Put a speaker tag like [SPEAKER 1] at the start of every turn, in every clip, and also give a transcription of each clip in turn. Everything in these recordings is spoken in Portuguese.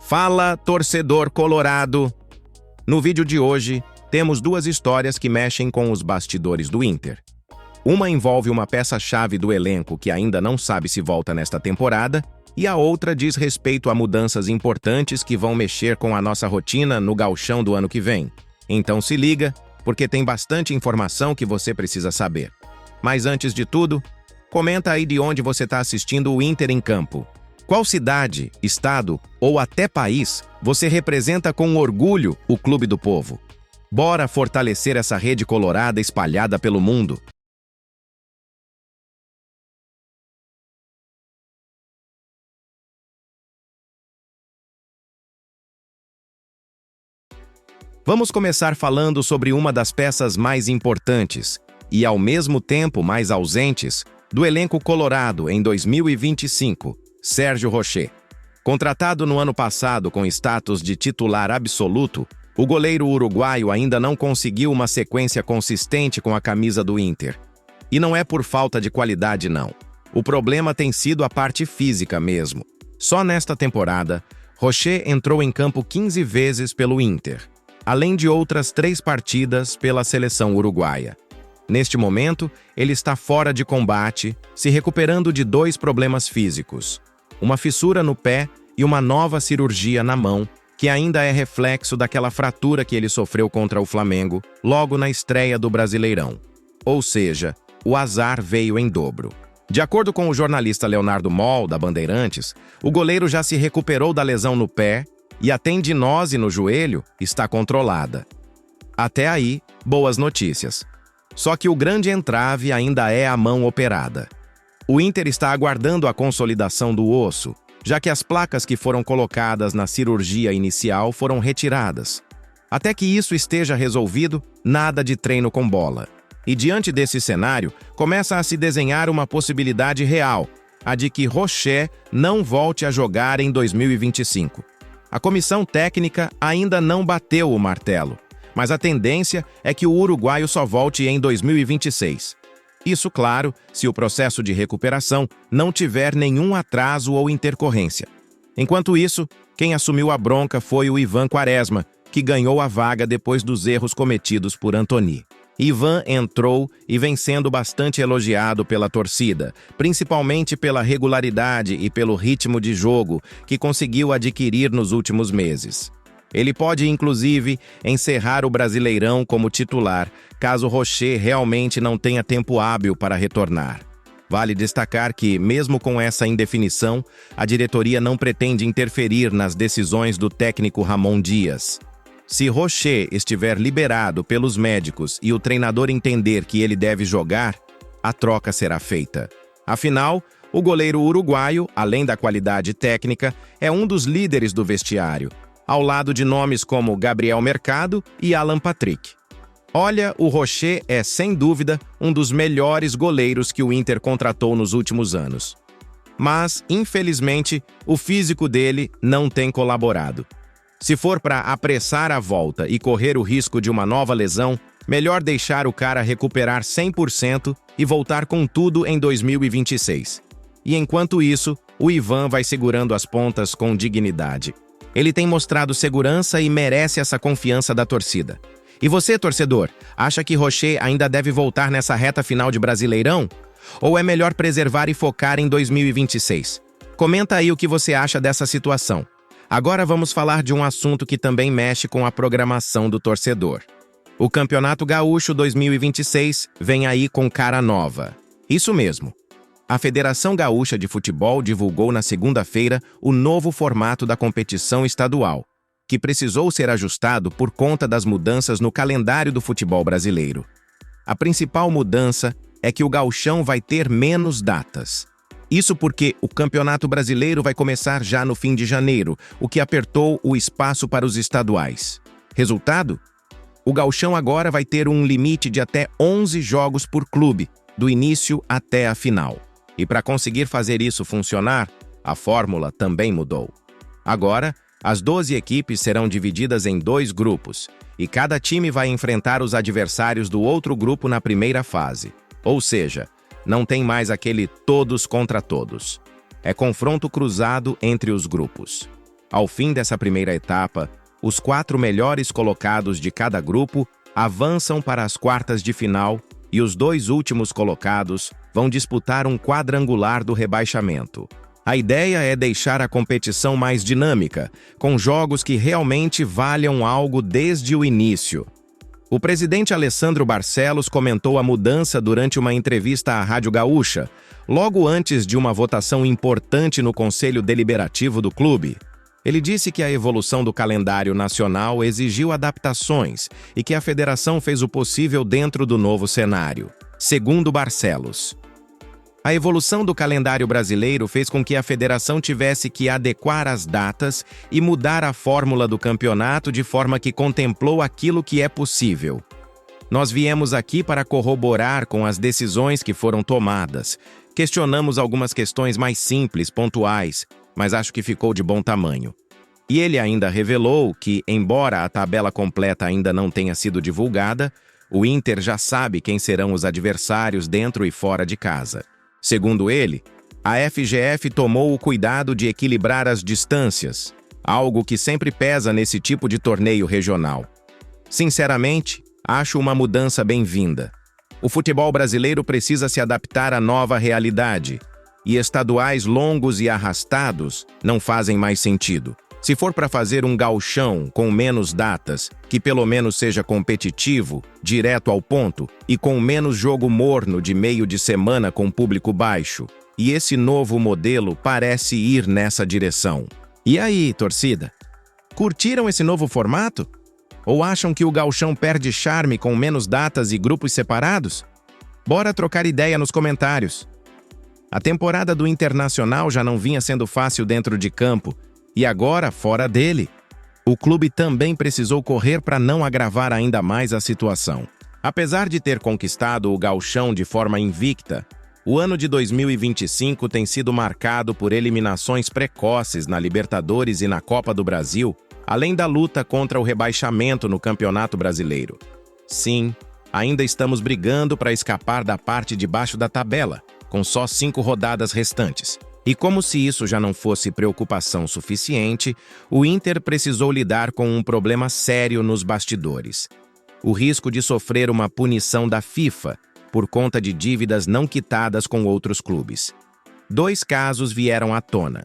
[SPEAKER 1] Fala, torcedor colorado! No vídeo de hoje, temos duas histórias que mexem com os bastidores do Inter. Uma envolve uma peça-chave do elenco que ainda não sabe se volta nesta temporada, e a outra diz respeito a mudanças importantes que vão mexer com a nossa rotina no gauchão do ano que vem. Então se liga, porque tem bastante informação que você precisa saber. Mas antes de tudo, comenta aí de onde você está assistindo o Inter em campo. Qual cidade, estado ou até país você representa com orgulho o Clube do Povo? Bora fortalecer essa rede colorada espalhada pelo mundo. Vamos começar falando sobre uma das peças mais importantes e, ao mesmo tempo, mais ausentes do elenco colorado em 2025, Sérgio Rochet. Contratado no ano passado com status de titular absoluto, o goleiro uruguaio ainda não conseguiu uma sequência consistente com a camisa do Inter. E não é por falta de qualidade, não. O problema tem sido a parte física mesmo. Só nesta temporada, Rochet entrou em campo 15 vezes pelo Inter, além de outras 3 partidas pela seleção uruguaia. Neste momento, ele está fora de combate, se recuperando de 2 problemas físicos: uma fissura no pé e uma nova cirurgia na mão, que ainda é reflexo daquela fratura que ele sofreu contra o Flamengo logo na estreia do Brasileirão. Ou seja, o azar veio em dobro. De acordo com o jornalista Leonardo Moll, da Bandeirantes, o goleiro já se recuperou da lesão no pé e a tendinose no joelho está controlada. Até aí, boas notícias. Só que o grande entrave ainda é a mão operada. O Inter está aguardando a consolidação do osso, já que as placas que foram colocadas na cirurgia inicial foram retiradas. Até que isso esteja resolvido, nada de treino com bola. E diante desse cenário, começa a se desenhar uma possibilidade real, a de que Rochet não volte a jogar em 2025. A comissão técnica ainda não bateu o martelo, mas a tendência é que o uruguaio só volte em 2026. Isso, claro, se o processo de recuperação não tiver nenhum atraso ou intercorrência. Enquanto isso, quem assumiu a bronca foi o Ivan Quaresma, que ganhou a vaga depois dos erros cometidos por Antony. Ivan entrou e vem sendo bastante elogiado pela torcida, principalmente pela regularidade e pelo ritmo de jogo que conseguiu adquirir nos últimos meses. Ele pode, inclusive, encerrar o Brasileirão como titular, caso Rochet realmente não tenha tempo hábil para retornar. Vale destacar que, mesmo com essa indefinição, a diretoria não pretende interferir nas decisões do técnico Ramon Dias. Se Rochet estiver liberado pelos médicos e o treinador entender que ele deve jogar, a troca será feita. Afinal, o goleiro uruguaio, além da qualidade técnica, é um dos líderes do vestiário, ao lado de nomes como Gabriel Mercado e Alan Patrick. Olha, o Rochet é, sem dúvida, um dos melhores goleiros que o Inter contratou nos últimos anos. Mas, infelizmente, o físico dele não tem colaborado. Se for para apressar a volta e correr o risco de uma nova lesão, melhor deixar o cara recuperar 100% e voltar com tudo em 2026. E enquanto isso, o Ivan vai segurando as pontas com dignidade. Ele tem mostrado segurança e merece essa confiança da torcida. E você, torcedor, acha que Rochet ainda deve voltar nessa reta final de Brasileirão? Ou é melhor preservar e focar em 2026? Comenta aí o que você acha dessa situação. Agora vamos falar de um assunto que também mexe com a programação do torcedor. O Campeonato Gaúcho 2026 vem aí com cara nova. Isso mesmo. A Federação Gaúcha de Futebol divulgou na segunda-feira o novo formato da competição estadual, que precisou ser ajustado por conta das mudanças no calendário do futebol brasileiro. A principal mudança é que o gauchão vai ter menos datas. Isso porque o Campeonato Brasileiro vai começar já no fim de janeiro, o que apertou o espaço para os estaduais. Resultado? O gauchão agora vai ter um limite de até 11 jogos por clube, do início até a final. E para conseguir fazer isso funcionar, a fórmula também mudou. Agora, as 12 equipes serão divididas em 2 grupos, e cada time vai enfrentar os adversários do outro grupo na primeira fase. Ou seja, não tem mais aquele todos contra todos. É confronto cruzado entre os grupos. Ao fim dessa primeira etapa, os 4 melhores colocados de cada grupo avançam para as quartas de final e os 2 últimos colocados vão disputar um quadrangular do rebaixamento. A ideia é deixar a competição mais dinâmica, com jogos que realmente valham algo desde o início. O presidente Alessandro Barcelos comentou a mudança durante uma entrevista à Rádio Gaúcha, logo antes de uma votação importante no Conselho Deliberativo do clube. Ele disse que a evolução do calendário nacional exigiu adaptações e que a federação fez o possível dentro do novo cenário. Segundo Barcelos, a evolução do calendário brasileiro fez com que a federação tivesse que adequar as datas e mudar a fórmula do campeonato de forma que contemplou aquilo que é possível. Nós viemos aqui para corroborar com as decisões que foram tomadas. Questionamos algumas questões mais simples, pontuais, mas acho que ficou de bom tamanho. E ele ainda revelou que, embora a tabela completa ainda não tenha sido divulgada, o Inter já sabe quem serão os adversários dentro e fora de casa. Segundo ele, a FGF tomou o cuidado de equilibrar as distâncias, algo que sempre pesa nesse tipo de torneio regional. Sinceramente, acho uma mudança bem-vinda. O futebol brasileiro precisa se adaptar à nova realidade, e estaduais longos e arrastados não fazem mais sentido. Se for para fazer um gauchão com menos datas, que pelo menos seja competitivo, direto ao ponto e com menos jogo morno de meio de semana com público baixo. E esse novo modelo parece ir nessa direção. E aí, torcida? Curtiram esse novo formato? Ou acham que o gauchão perde charme com menos datas e grupos separados? Bora trocar ideia nos comentários. A temporada do Internacional já não vinha sendo fácil dentro de campo, e agora, fora dele, o clube também precisou correr para não agravar ainda mais a situação. Apesar de ter conquistado o gauchão de forma invicta, o ano de 2025 tem sido marcado por eliminações precoces na Libertadores e na Copa do Brasil, além da luta contra o rebaixamento no Campeonato Brasileiro. Sim, ainda estamos brigando para escapar da parte de baixo da tabela, com só 5 rodadas restantes. E como se isso já não fosse preocupação suficiente, o Inter precisou lidar com um problema sério nos bastidores. O risco de sofrer uma punição da FIFA por conta de dívidas não quitadas com outros clubes. 2 casos vieram à tona.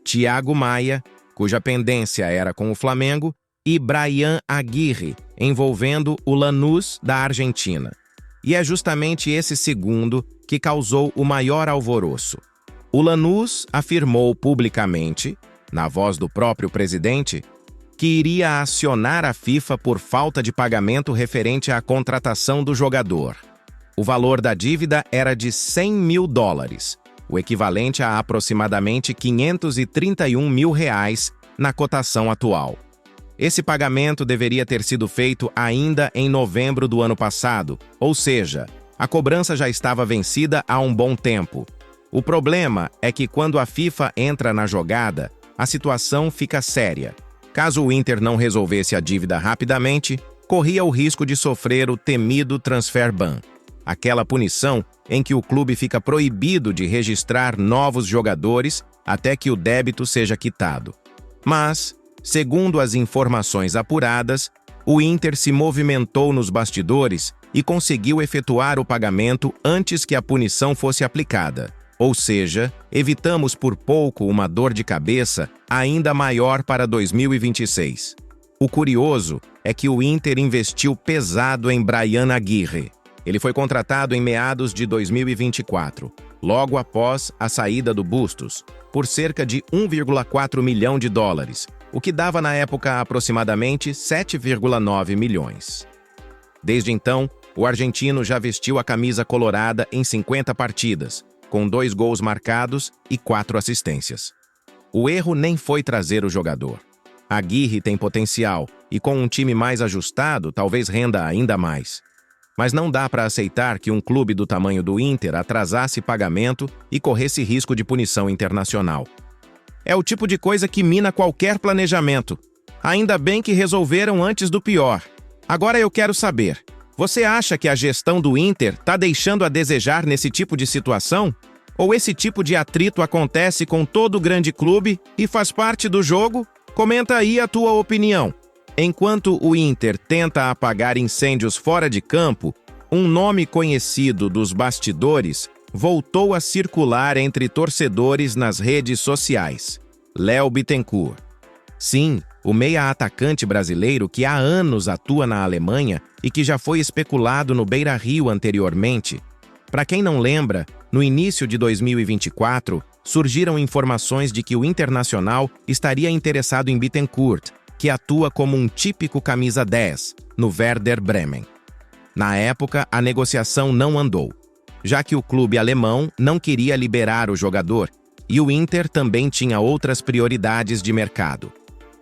[SPEAKER 1] Thiago Maia, cuja pendência era com o Flamengo, e Bryan Aguirre, envolvendo o Lanús da Argentina. E é justamente esse segundo que causou o maior alvoroço. O Lanús afirmou publicamente, na voz do próprio presidente, que iria acionar a FIFA por falta de pagamento referente à contratação do jogador. O valor da dívida era de $100 mil, o equivalente a aproximadamente R$531 mil na cotação atual. Esse pagamento deveria ter sido feito ainda em novembro do ano passado, ou seja, a cobrança já estava vencida há um bom tempo. O problema é que quando a FIFA entra na jogada, a situação fica séria. Caso o Inter não resolvesse a dívida rapidamente, corria o risco de sofrer o temido transfer ban, aquela punição em que o clube fica proibido de registrar novos jogadores até que o débito seja quitado. Mas, segundo as informações apuradas, o Inter se movimentou nos bastidores e conseguiu efetuar o pagamento antes que a punição fosse aplicada. Ou seja, evitamos por pouco uma dor de cabeça ainda maior para 2026. O curioso é que o Inter investiu pesado em Bryan Aguirre. Ele foi contratado em meados de 2024, logo após a saída do Bustos, por cerca de $1,4 milhão, o que dava na época aproximadamente 7,9 milhões. Desde então, o argentino já vestiu a camisa colorada em 50 partidas, com 2 gols marcados e 4 assistências. O erro nem foi trazer o jogador. Aguirre tem potencial e com um time mais ajustado talvez renda ainda mais. Mas não dá para aceitar que um clube do tamanho do Inter atrasasse pagamento e corresse risco de punição internacional. É o tipo de coisa que mina qualquer planejamento. Ainda bem que resolveram antes do pior. Agora eu quero saber, você acha que a gestão do Inter está deixando a desejar nesse tipo de situação? Ou esse tipo de atrito acontece com todo grande clube e faz parte do jogo? Comenta aí a tua opinião. Enquanto o Inter tenta apagar incêndios fora de campo, um nome conhecido dos bastidores voltou a circular entre torcedores nas redes sociais: Léo Bittencourt. Sim, o meia-atacante brasileiro que há anos atua na Alemanha e que já foi especulado no Beira-Rio anteriormente. Para quem não lembra, no início de 2024, surgiram informações de que o Internacional estaria interessado em Bittencourt, que atua como um típico camisa 10 no Werder Bremen. Na época, a negociação não andou, já que o clube alemão não queria liberar o jogador e o Inter também tinha outras prioridades de mercado.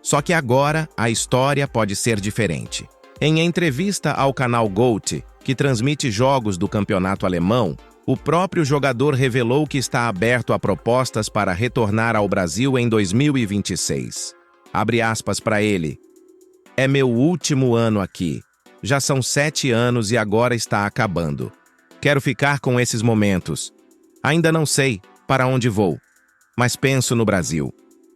[SPEAKER 1] Só que agora a história pode ser diferente. Em entrevista ao canal GOAT, que transmite jogos do campeonato alemão, o próprio jogador revelou que está aberto a propostas para retornar ao Brasil em 2026. Abre aspas para ele: "É meu último ano aqui. Já são 7 anos e agora está acabando. Quero ficar com esses momentos. Ainda não sei para onde vou, mas penso no Brasil."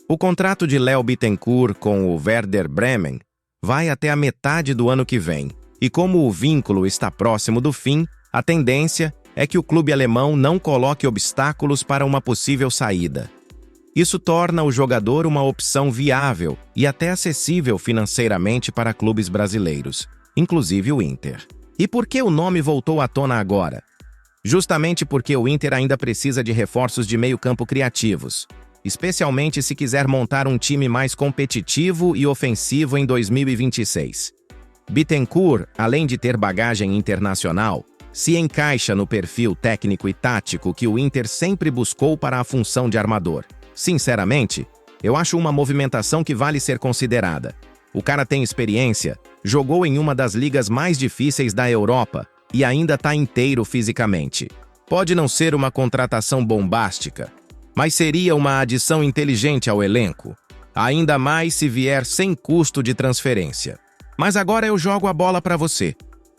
[SPEAKER 1] O contrato de Léo Bittencourt com o Werder Bremen vai até a metade do ano que vem, e como o vínculo está próximo do fim, a tendência é que o clube alemão não coloque obstáculos para uma possível saída. Isso torna o jogador uma opção viável e até acessível financeiramente para clubes brasileiros, inclusive o Inter. E por que o nome voltou à tona agora? Justamente porque o Inter ainda precisa de reforços de meio-campo criativos, especialmente se quiser montar um time mais competitivo e ofensivo em 2026. Bittencourt, além de ter bagagem internacional, se encaixa no perfil técnico e tático que o Inter sempre buscou para a função de armador. Sinceramente, eu acho uma movimentação que vale ser considerada. O cara tem experiência, jogou em uma das ligas mais difíceis da Europa e ainda está inteiro fisicamente. Pode não ser uma contratação bombástica, mas seria uma adição inteligente ao elenco, ainda mais se vier sem custo de transferência. Mas agora eu jogo a bola para você.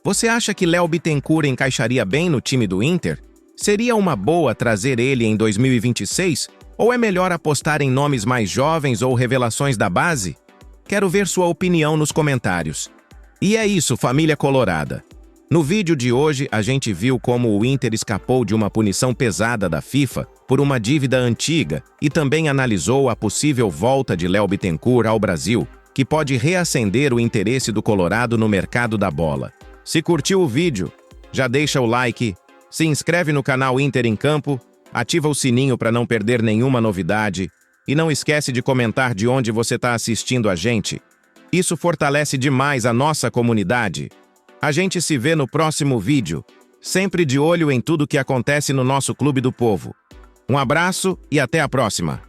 [SPEAKER 1] Você acha que Léo Bittencourt encaixaria bem no time do Inter? Seria uma boa trazer ele em 2026? Ou é melhor apostar em nomes mais jovens ou revelações da base? Quero ver sua opinião nos comentários. E é isso, família colorada. No vídeo de hoje, a gente viu como o Inter escapou de uma punição pesada da FIFA por uma dívida antiga e também analisou a possível volta de Léo Bittencourt ao Brasil, que pode reacender o interesse do Colorado no mercado da bola. Se curtiu o vídeo, já deixa o like, se inscreve no canal Inter em Campo, ativa o sininho para não perder nenhuma novidade e não esquece de comentar de onde você está assistindo a gente. Isso fortalece demais a nossa comunidade. A gente se vê no próximo vídeo, sempre de olho em tudo que acontece no nosso Clube do Povo. Um abraço e até a próxima!